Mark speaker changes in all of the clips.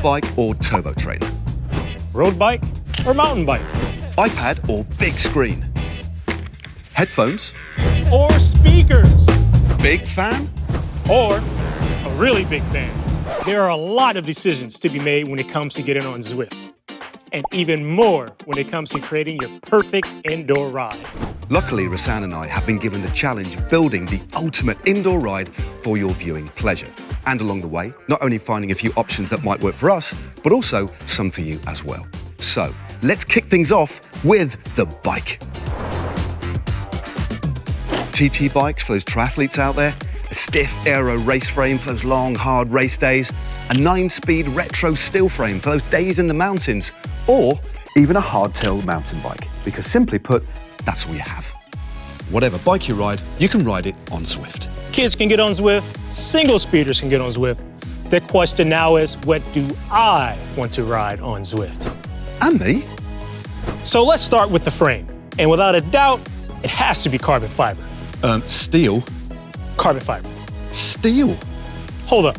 Speaker 1: bike or turbo trainer?
Speaker 2: Road bike or mountain bike?
Speaker 1: iPad or big screen? Headphones?
Speaker 2: Or speakers?
Speaker 1: Big fan?
Speaker 2: Or a really big fan? There are a lot of decisions to be made when it comes to getting on Zwift. And even more when it comes to creating your perfect indoor ride.
Speaker 1: Luckily, Rahsaan and I have been given the challenge of building the ultimate indoor ride for your viewing pleasure. And along the way, not only finding a few options that might work for us, but also some for you as well. So, let's kick things off with the bike. TT bikes for those triathletes out there, a stiff aero race frame for those long, hard race days, a 9-speed retro steel frame for those days in the mountains, or even a hardtail mountain bike, because simply put, that's all you have. Whatever bike you ride, you can ride it on Zwift.
Speaker 2: Kids can get on Zwift, single speeders can get on Zwift. The question now is, what do I want to ride on Zwift?
Speaker 1: And me.
Speaker 2: So let's start with the frame. And without a doubt, it has to be carbon fiber.
Speaker 1: Steel?
Speaker 2: Carbon fiber.
Speaker 1: Steel?
Speaker 2: Hold up.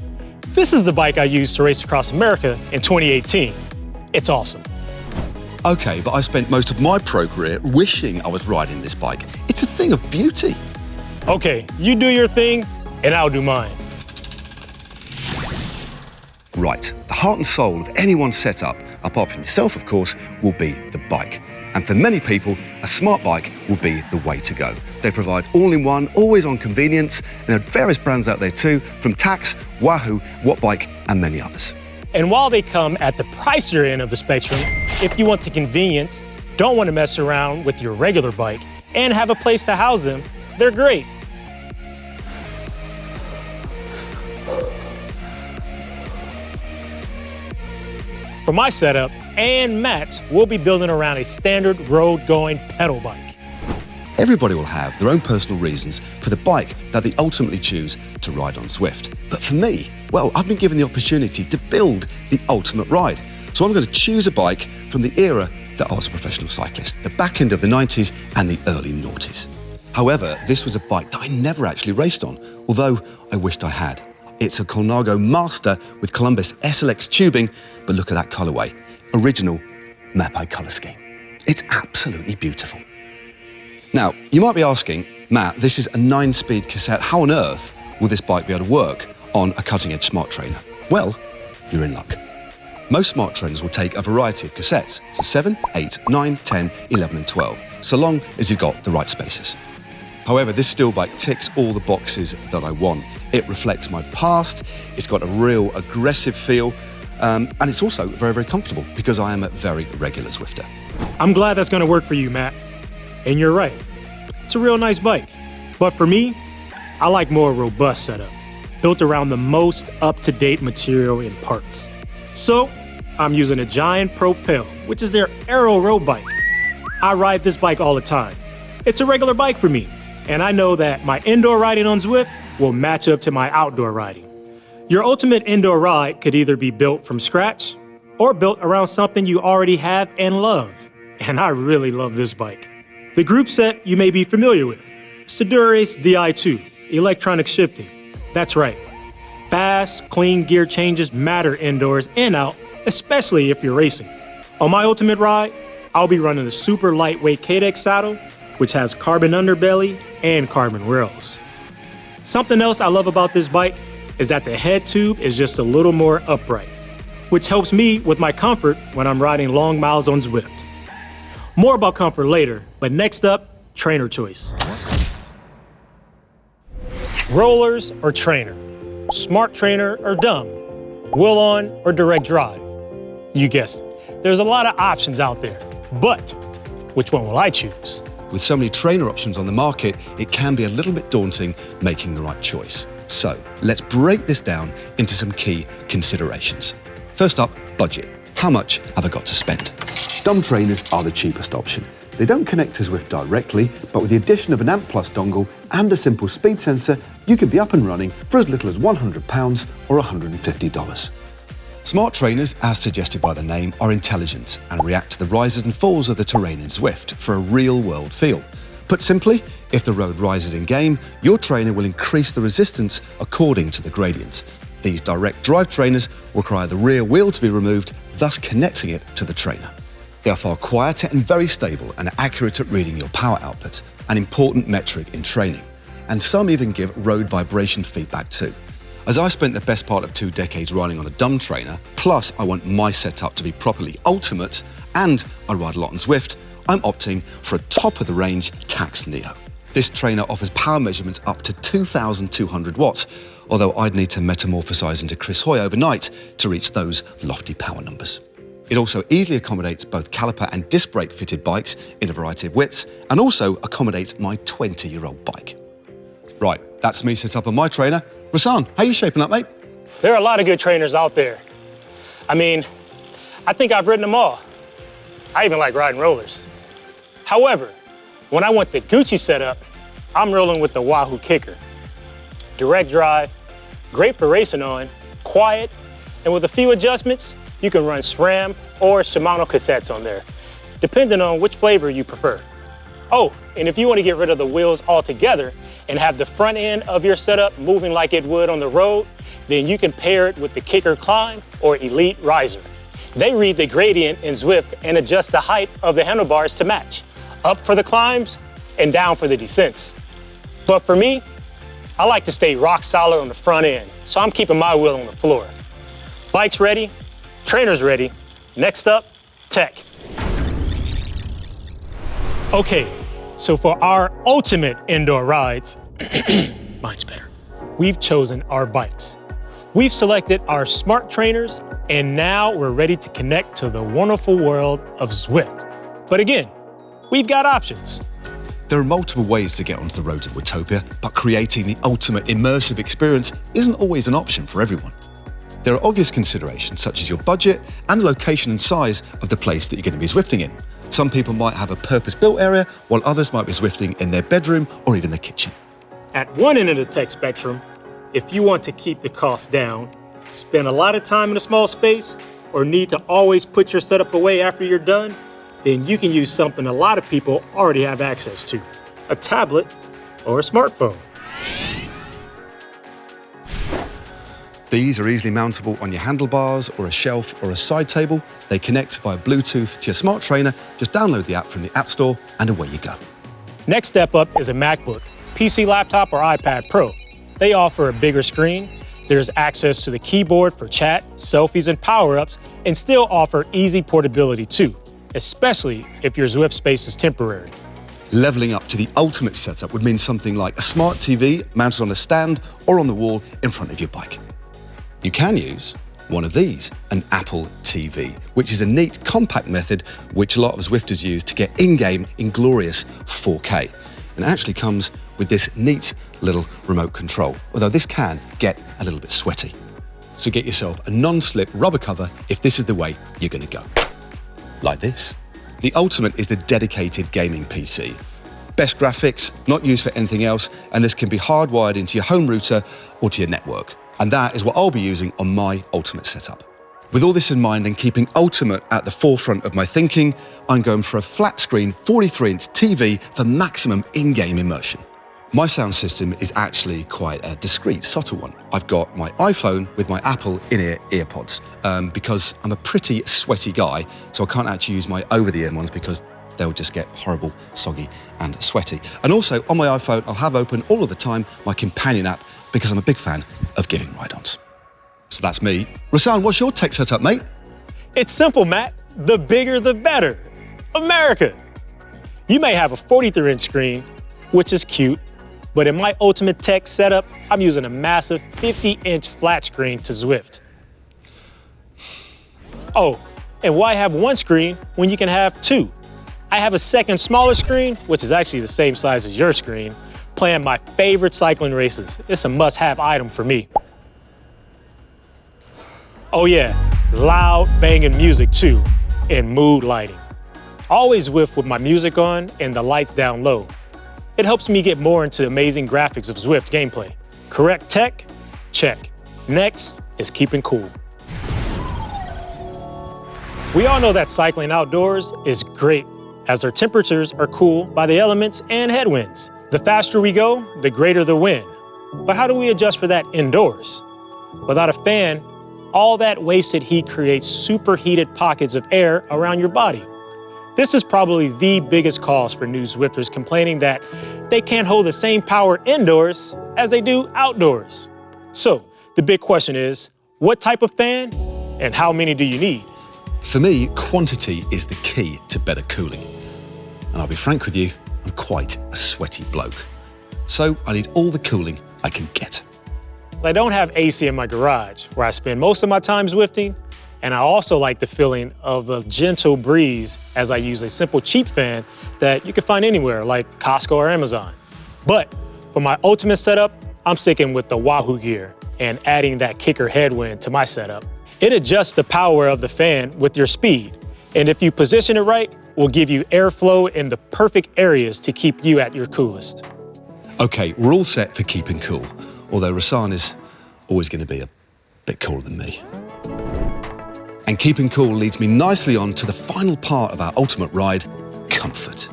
Speaker 2: This is the bike I used to race across America in 2018. It's awesome.
Speaker 1: Okay, but I spent most of my pro career wishing I was riding this bike. It's a thing of beauty.
Speaker 2: Okay, you do your thing, and I'll do mine.
Speaker 1: Right, the heart and soul of anyone's setup, apart from yourself, of course, will be the bike. And for many people, a smart bike will be the way to go. They provide all-in-one, always-on convenience, and there are various brands out there too, from Tax, Wahoo, Wattbike, and many others.
Speaker 2: And while they come at the pricier end of the spectrum, if you want the convenience, don't want to mess around with your regular bike, and have a place to house them, they're great. For my setup and Matt's, we'll be building around a standard road-going pedal bike.
Speaker 1: Everybody will have their own personal reasons for the bike that they ultimately choose to ride on Zwift. But for me, well, I've been given the opportunity to build the ultimate ride. So I'm going to choose a bike from the era that I was a professional cyclist, the back end of the 90s and the early noughties. However, this was a bike that I never actually raced on, although I wished I had. It's a Colnago Master with Columbus SLX tubing, but look at that colourway. Original Mapai colour scheme. It's absolutely beautiful. Now, you might be asking, Matt, this is a 9-speed cassette. How on earth will this bike be able to work on a cutting-edge smart trainer? Well, you're in luck. Most smart trainers will take a variety of cassettes, so 7, 8, 9, 10, 11 and 12, so long as you've got the right spaces. However, this steel bike ticks all the boxes that I want. It reflects my past, it's got a real aggressive feel, and it's also very, very comfortable because I am a very regular Zwifter.
Speaker 2: I'm glad that's going to work for you, Matt. And you're right. It's a real nice bike. But for me, I like more robust setup, built around the most up-to-date material and parts. So, I'm using a Giant Propel, which is their aero road bike. I ride this bike all the time. It's a regular bike for me, and I know that my indoor riding on Zwift will match up to my outdoor riding. Your ultimate indoor ride could either be built from scratch or built around something you already have and love. And I really love this bike. The group set you may be familiar with. It's the Dura-Ace Di2, electronic shifting. That's right. Fast, clean gear changes matter indoors and out, especially if you're racing. On my ultimate ride, I'll be running the super lightweight KDEX saddle, which has carbon underbelly and carbon rails. Something else I love about this bike is that the head tube is just a little more upright, which helps me with my comfort when I'm riding long miles on Zwift. More about comfort later, but next up, trainer choice. Rollers or trainer? Smart trainer or dumb? Wheel on or direct drive? You guessed it. There's a lot of options out there, but which one will I choose?
Speaker 1: With so many trainer options on the market, it can be a little bit daunting making the right choice. So let's break this down into some key considerations. First up, budget. How much have I got to spend? Dumb trainers are the cheapest option. They don't connect to Zwift directly, but with the addition of an ANT Plus dongle and a simple speed sensor, you can be up and running for as little as £100 or $150. Smart trainers, as suggested by the name, are intelligent and react to the rises and falls of the terrain in Zwift for a real-world feel. Put simply, if the road rises in game, your trainer will increase the resistance according to the gradients. These direct drive trainers require the rear wheel to be removed, thus connecting it to the trainer. They are far quieter and very stable and accurate at reading your power output, an important metric in training. And some even give road vibration feedback too. As I spent the best part of 2 decades riding on a dumb trainer, plus I want my setup to be properly ultimate, and I ride a lot on Zwift, I'm opting for a top-of-the-range Tax Neo. This trainer offers power measurements up to 2,200 watts, although I'd need to metamorphosize into Chris Hoy overnight to reach those lofty power numbers. It also easily accommodates both caliper and disc brake fitted bikes in a variety of widths, and also accommodates my 20-year-old bike. Right, that's me set up on my trainer. Rahsaan, how you shaping up, mate?
Speaker 2: There are a lot of good trainers out there. I mean, I think I've ridden them all. I even like riding rollers. However, when I want the Gucci setup, I'm rolling with the Wahoo Kicker. Direct drive, great for racing on, quiet, and with a few adjustments, you can run SRAM or Shimano cassettes on there, depending on which flavor you prefer. Oh, and if you want to get rid of the wheels altogether and have the front end of your setup moving like it would on the road, then you can pair it with the Kicker Climb or Elite Riser. They read the gradient in Zwift and adjust the height of the handlebars to match, up for the climbs and down for the descents. But for me, I like to stay rock solid on the front end, so I'm keeping my wheel on the floor. Bike's ready, trainer's ready. Next up, tech. Okay, so for our ultimate indoor rides, mine's better, we've chosen our bikes. We've selected our smart trainers, and now we're ready to connect to the wonderful world of Zwift. But again, we've got options.
Speaker 1: There are multiple ways to get onto the roads of Watopia, but creating the ultimate immersive experience isn't always an option for everyone. There are obvious considerations such as your budget and the location and size of the place that you're going to be Zwifting in. Some people might have a purpose-built area, while others might be Zwifting in their bedroom or even the kitchen.
Speaker 2: At one end of the tech spectrum, if you want to keep the costs down, spend a lot of time in a small space, or need to always put your setup away after you're done, then you can use something a lot of people already have access to, a tablet or a smartphone.
Speaker 1: These are easily mountable on your handlebars or a shelf or a side table. They connect via Bluetooth to your smart trainer. Just download the app from the App Store and away you go.
Speaker 2: Next step up is a MacBook, PC laptop, or iPad Pro. They offer a bigger screen. There's access to the keyboard for chat, selfies, and power-ups, and still offer easy portability too, especially if your Zwift space is temporary.
Speaker 1: Leveling up to the ultimate setup would mean something like a smart TV mounted on a stand or on the wall in front of your bike. You can use one of these, an Apple TV, which is a neat, compact method which a lot of Zwifters use to get in-game in glorious 4K. And it actually comes with this neat little remote control, although this can get a little bit sweaty. So get yourself a non-slip rubber cover if this is the way you're going to go. Like this. The Ultimate is the dedicated gaming PC. Best graphics, not used for anything else, and this can be hardwired into your home router or to your network. And that is what I'll be using on my Ultimate setup. With all this in mind and keeping Ultimate at the forefront of my thinking, I'm going for a flat screen 43-inch TV for maximum in-game immersion. My sound system is actually quite a discreet, subtle one. I've got my iPhone with my Apple in-ear earpods because I'm a pretty sweaty guy, so I can't actually use my over-the-ear ones because they'll just get horrible, soggy and sweaty. And also on my iPhone, I'll have open all of the time my companion app because I'm a big fan of giving ride-ons. So that's me. Rahsaan, what's your tech setup, mate?
Speaker 2: It's simple, Matt. The bigger, the better. America. You may have a 43-inch screen, which is cute, but in my Ultimate Tech setup, I'm using a massive 50-inch flat screen to Zwift. Oh, and why have one screen when you can have two? I have a second smaller screen, which is actually the same size as your screen, playing my favorite cycling races. It's a must-have item for me. Oh yeah, loud banging music too, and mood lighting. Always Zwift with my music on and the lights down low. It helps me get more into amazing graphics of Zwift gameplay. Correct tech? Check. Next is keeping cool. We all know that cycling outdoors is great, as their temperatures are cooled by the elements and headwinds. The faster we go, the greater the wind. But how do we adjust for that indoors? Without a fan, all that wasted heat creates superheated pockets of air around your body. This is probably the biggest cause for new Zwifters complaining that they can't hold the same power indoors as they do outdoors. So, the big question is, what type of fan and how many do you need?
Speaker 1: For me, quantity is the key to better cooling. And I'll be frank with you, I'm quite a sweaty bloke. So I need all the cooling I can get.
Speaker 2: I don't have AC in my garage, where I spend most of my time Zwifting, and I also like the feeling of a gentle breeze as I use a simple cheap fan that you can find anywhere, like Costco or Amazon. But for my ultimate setup, I'm sticking with the Wahoo gear and adding that kicker headwind to my setup. It adjusts the power of the fan with your speed, and if you position it right, will give you airflow in the perfect areas to keep you at your coolest.
Speaker 1: Okay, we're all set for keeping cool, although Rahsaan is always going to be a bit cooler than me. And keeping cool leads me nicely on to the final part of our ultimate ride, comfort.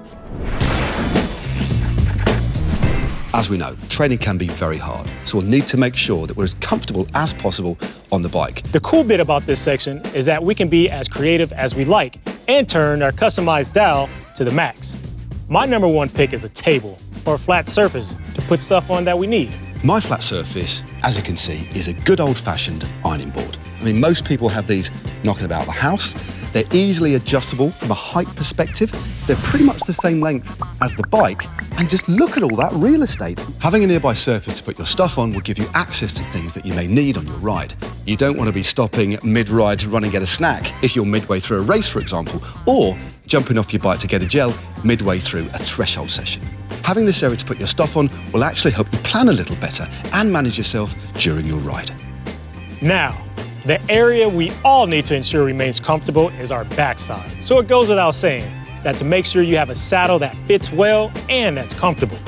Speaker 1: As we know, training can be very hard, so we'll need to make sure that we're as comfortable as possible on the bike.
Speaker 2: The cool bit about this section is that we can be as creative as we like and turn our customized dial to the max. My number one pick is a table or a flat surface to put stuff on that we need.
Speaker 1: My flat surface, as you can see, is a good old-fashioned ironing board. I mean, most people have these knocking about the house. They're easily adjustable from a height perspective. They're pretty much the same length as the bike. And just look at all that real estate. Having a nearby surface to put your stuff on will give you access to things that you may need on your ride. You don't want to be stopping mid-ride to run and get a snack if you're midway through a race, for example, or jumping off your bike to get a gel midway through a threshold session. Having this area to put your stuff on will actually help you plan a little better and manage yourself during your ride.
Speaker 2: Now, the area we all need to ensure remains comfortable is our backside. So it goes without saying that to make sure you have a saddle that fits well and that's comfortable,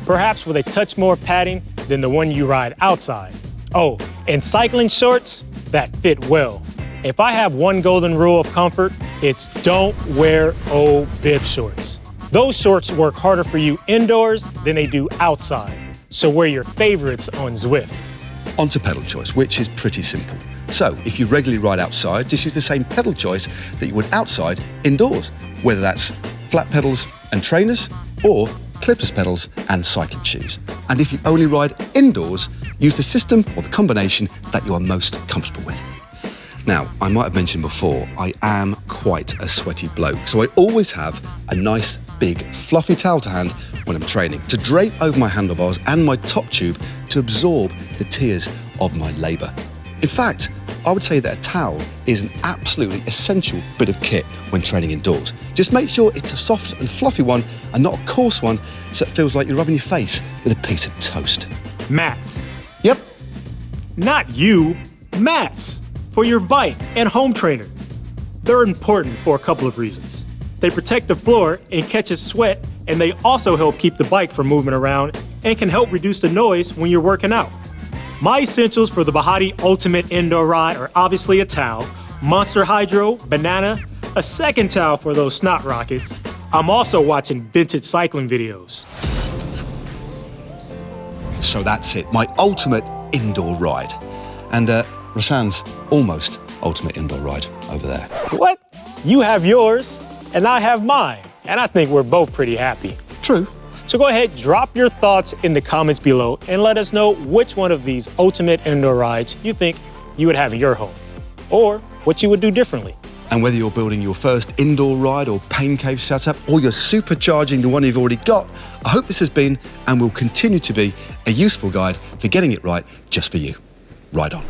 Speaker 2: perhaps with a touch more padding than the one you ride outside. Oh, and cycling shorts that fit well. If I have one golden rule of comfort, it's don't wear old bib shorts. Those shorts work harder for you indoors than they do outside. So wear your favorites on Zwift.
Speaker 1: Onto pedal choice, which is pretty simple. So if you regularly ride outside, just use the same pedal choice that you would outside indoors, whether that's flat pedals and trainers or clipless pedals and cycling shoes. And if you only ride indoors, use the system or the combination that you are most comfortable with. Now, I might have mentioned before, I am quite a sweaty bloke, so I always have a nice, big, fluffy towel to hand when I'm training to drape over my handlebars and my top tube to absorb the tears of my labour. In fact, I would say that a towel is an absolutely essential bit of kit when training indoors. Just make sure it's a soft and fluffy one and not a coarse one so it feels like you're rubbing your face with a piece of toast.
Speaker 2: Mats.
Speaker 1: Yep.
Speaker 2: Not you, mats for your bike and home trainer. They're important for a couple of reasons. They protect the floor and catches sweat, and they also help keep the bike from moving around and can help reduce the noise when you're working out. My essentials for the Bahati Ultimate Indoor Ride are obviously a towel, Monster Hydro, banana, a second towel for those snot rockets. I'm also watching vintage cycling videos.
Speaker 1: So that's it, my ultimate indoor ride. And Rahsaan's almost ultimate indoor ride over there.
Speaker 2: What? You have yours, and I have mine. And I think we're both pretty happy.
Speaker 1: True.
Speaker 2: So go ahead, drop your thoughts in the comments below and let us know which one of these ultimate indoor rides you think you would have in your home, or what you would do differently.
Speaker 1: And whether you're building your first indoor ride or pain cave setup, or you're supercharging the one you've already got, I hope this has been and will continue to be a useful guide for getting it right just for you. Ride on.